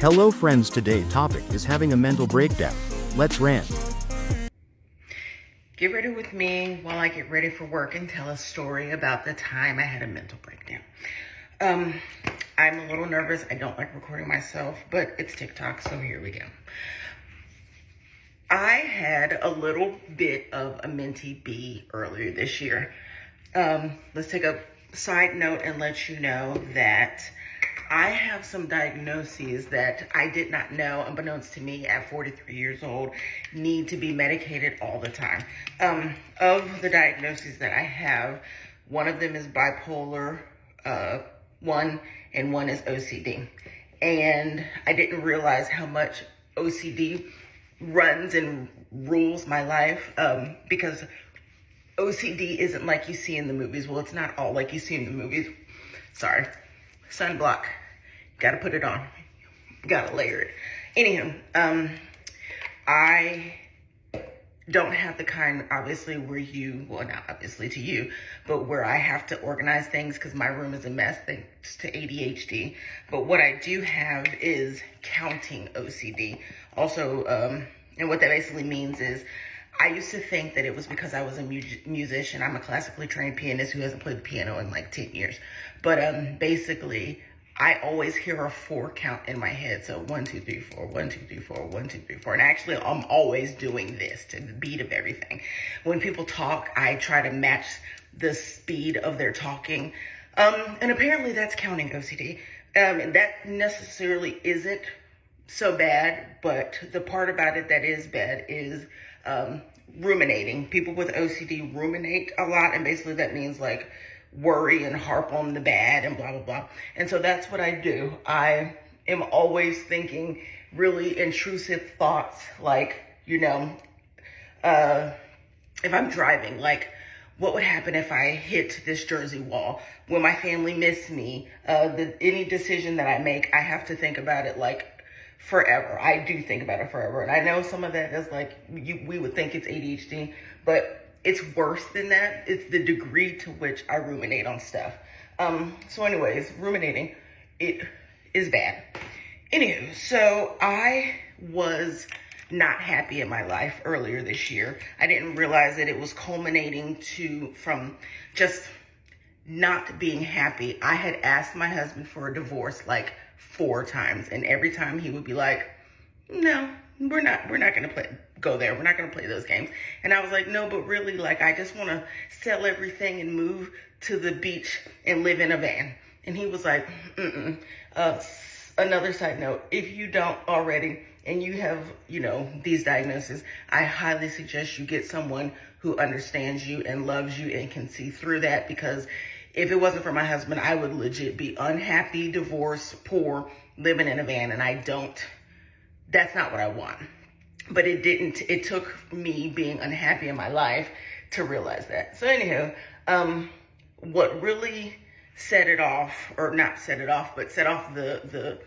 Hello friends, today's topic is having a mental breakdown. Let's rant. Get ready with me while I get ready for work and tell a story about the time I had a mental breakdown. I'm a little nervous. I don't like recording myself, but it's TikTok, so here we go. I had a little bit of a mentee bee earlier this year. Let's take a side note and let you know that I have some diagnoses that I did not know, unbeknownst to me at 43 years old, need to be medicated all the time. Of the diagnoses that I have, one of them is bipolar 1 and one is OCD. And I didn't realize how much OCD runs and rules my life because OCD isn't like you see in the movies. Well, it's not all like you see in the movies. Sorry. Sunblock. Gotta put it on. Gotta layer it. Anyhow, I don't have the kind, obviously, where you, well, not obviously to you, but where I have to organize things because my room is a mess thanks to ADHD. But what I do have is counting OCD. Also, and what that basically means is I used to think that it was because I was a musician. I'm a classically trained pianist who hasn't played the piano in like 10 years. But basically, I always hear a 4 count in my head. So 1, 2, 3, 4, 1, 2, 3, 4, 1, 2, 3, 4. And actually, I'm always doing this to the beat of everything. When people talk, I try to match the speed of their talking. And apparently that's counting OCD. And that necessarily isn't so bad, but the part about it that is bad is ruminating. People with OCD ruminate a lot, and basically that means like worry and harp on the bad and blah, blah, blah. And so that's what I do. I am always thinking really intrusive thoughts, like, if I'm driving, like, what would happen if I hit this Jersey wall? Will my family miss me? Any decision that I make, I have to think about it like forever. I do think about it forever. And I know some of that is like, we would think it's ADHD, but it's worse than that. It's the degree to which I ruminate on stuff. So anyways, ruminating, it is bad. Anywho, so I was not happy in my life earlier this year. I didn't realize that it was culminating from just not being happy. I had asked my husband for a divorce like 4 times, and every time he would be like, no, we're not gonna go there. We're not gonna play those games. And I was like, no, but really, like, I just want to sell everything and move to the beach and live in a van. And he was like, another side note, if you don't already and you have, these diagnoses, I highly suggest you get someone who understands you and loves you and can see through that, because if it wasn't for my husband, I would legit be unhappy, divorced, poor, living in a van, and that's not what I want. But it took me being unhappy in my life to realize that. So anyhow, what really set it off, or not set it off, but set off the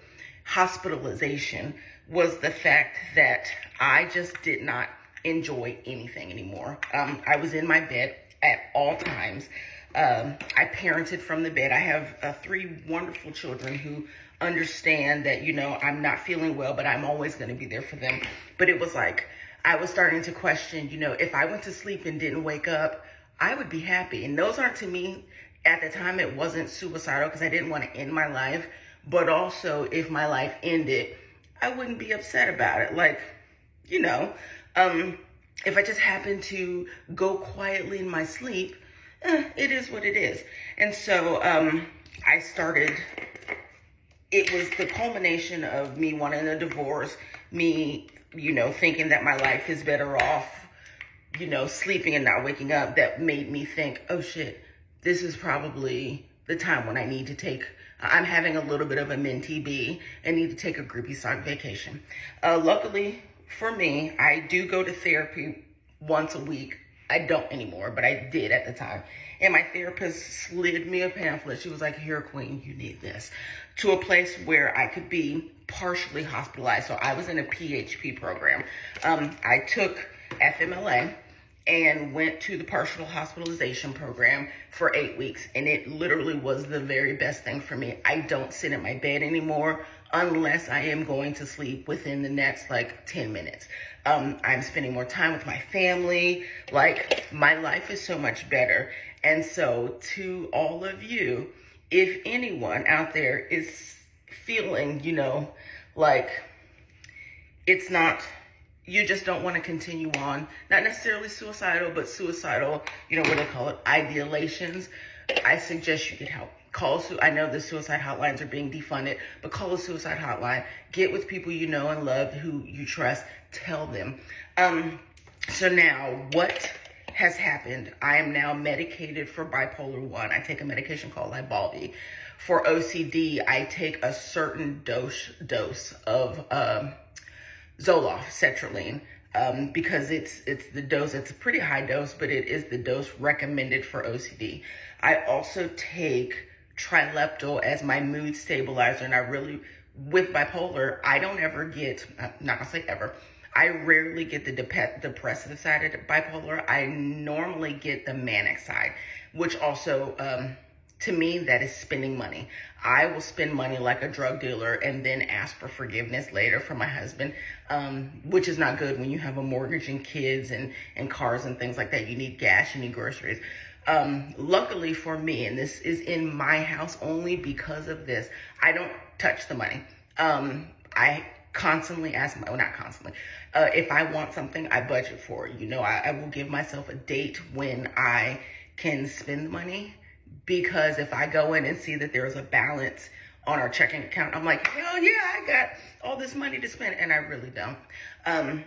hospitalization was the fact that I just did not enjoy anything anymore. I was in my bed at all times. I parented from the bed. I have 3 wonderful children who understand that, I'm not feeling well, but I'm always going to be there for them. But it was like, I was starting to question, if I went to sleep and didn't wake up, I would be happy. And those aren't, to me, at the time, it wasn't suicidal because I didn't want to end my life. But also, if my life ended, I wouldn't be upset about it. Like, if I just happened to go quietly in my sleep, it is what it is. And so I started, it was the culmination of me wanting a divorce, me, thinking that my life is better off, sleeping and not waking up, that made me think, oh shit, this is probably the time when I need to I'm having a little bit of a mentee bee and need to take a groupie sock vacation. Luckily for me, I do go to therapy once a week. I don't anymore, but I did at the time. And my therapist slid me a pamphlet. She was like, here, queen, you need this. To a place where I could be partially hospitalized. So I was in a PHP program. I took FMLA, and went to the partial hospitalization program for 8 weeks. And it literally was the very best thing for me. I don't sit in my bed anymore unless I am going to sleep within the next like 10 minutes. I'm spending more time with my family. Like, my life is so much better. And so to all of you, if anyone out there is feeling, like it's not, you just don't want to continue on, not necessarily suicidal, but suicidal, what they call it, ideations, I suggest you get help. I know the suicide hotlines are being defunded, but call a suicide hotline. Get with people you know and love, who you trust. Tell them. So now, what has happened? I am now medicated for bipolar 1. I take a medication called Lybalvi. For OCD, I take a certain dose of Zoloft, sertraline, because it's the dose. It's a pretty high dose, but it is the dose recommended for OCD. I also take Trileptal as my mood stabilizer, and with bipolar, I don't ever get, I'm not gonna say ever, I rarely get the depressive side of the bipolar. I normally get the manic side, which also, to me, that is spending money. I will spend money like a drug dealer and then ask for forgiveness later from my husband, which is not good when you have a mortgage and kids and cars and things like that. You need gas, you need groceries. Luckily for me, and this is in my house only because of this, I don't touch the money. I constantly ask not constantly, if I want something, I budget for it. I will give myself a date when I can spend the money, because if I go in and see that there's a balance on our checking account, I'm like, hell yeah, I got all this money to spend, and I really don't.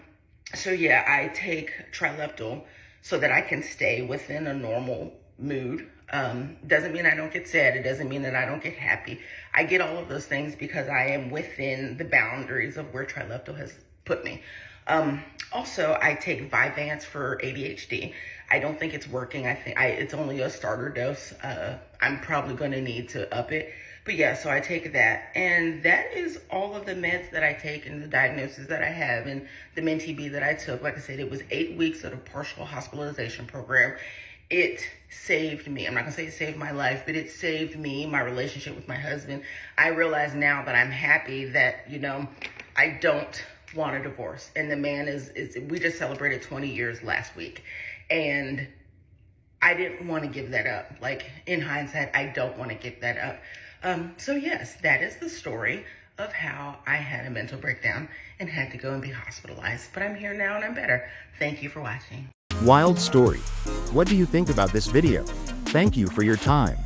So yeah, I take Trileptal so that I can stay within a normal mood. Doesn't mean I don't get sad. It doesn't mean that I don't get happy. I get all of those things because I am within the boundaries of where Trileptal has put me. Also, I take Vyvanse for ADHD. I don't think it's working. I think it's only a starter dose. I'm probably going to need to up it. But yeah, so I take that. And that is all of the meds that I take and the diagnosis that I have and the MenTB that I took. Like I said, it was 8 weeks of a partial hospitalization program. It saved me. I'm not going to say it saved my life, but it saved me, my relationship with my husband. I realize now that I'm happy that, I don't want a divorce. And the man we just celebrated 20 years last week. And I didn't want to give that up. Like, in hindsight, I don't want to give that up. So yes, that is the story of how I had a mental breakdown and had to go and be hospitalized. But I'm here now and I'm better. Thank you for watching. Wild story. What do you think about this video? Thank you for your time.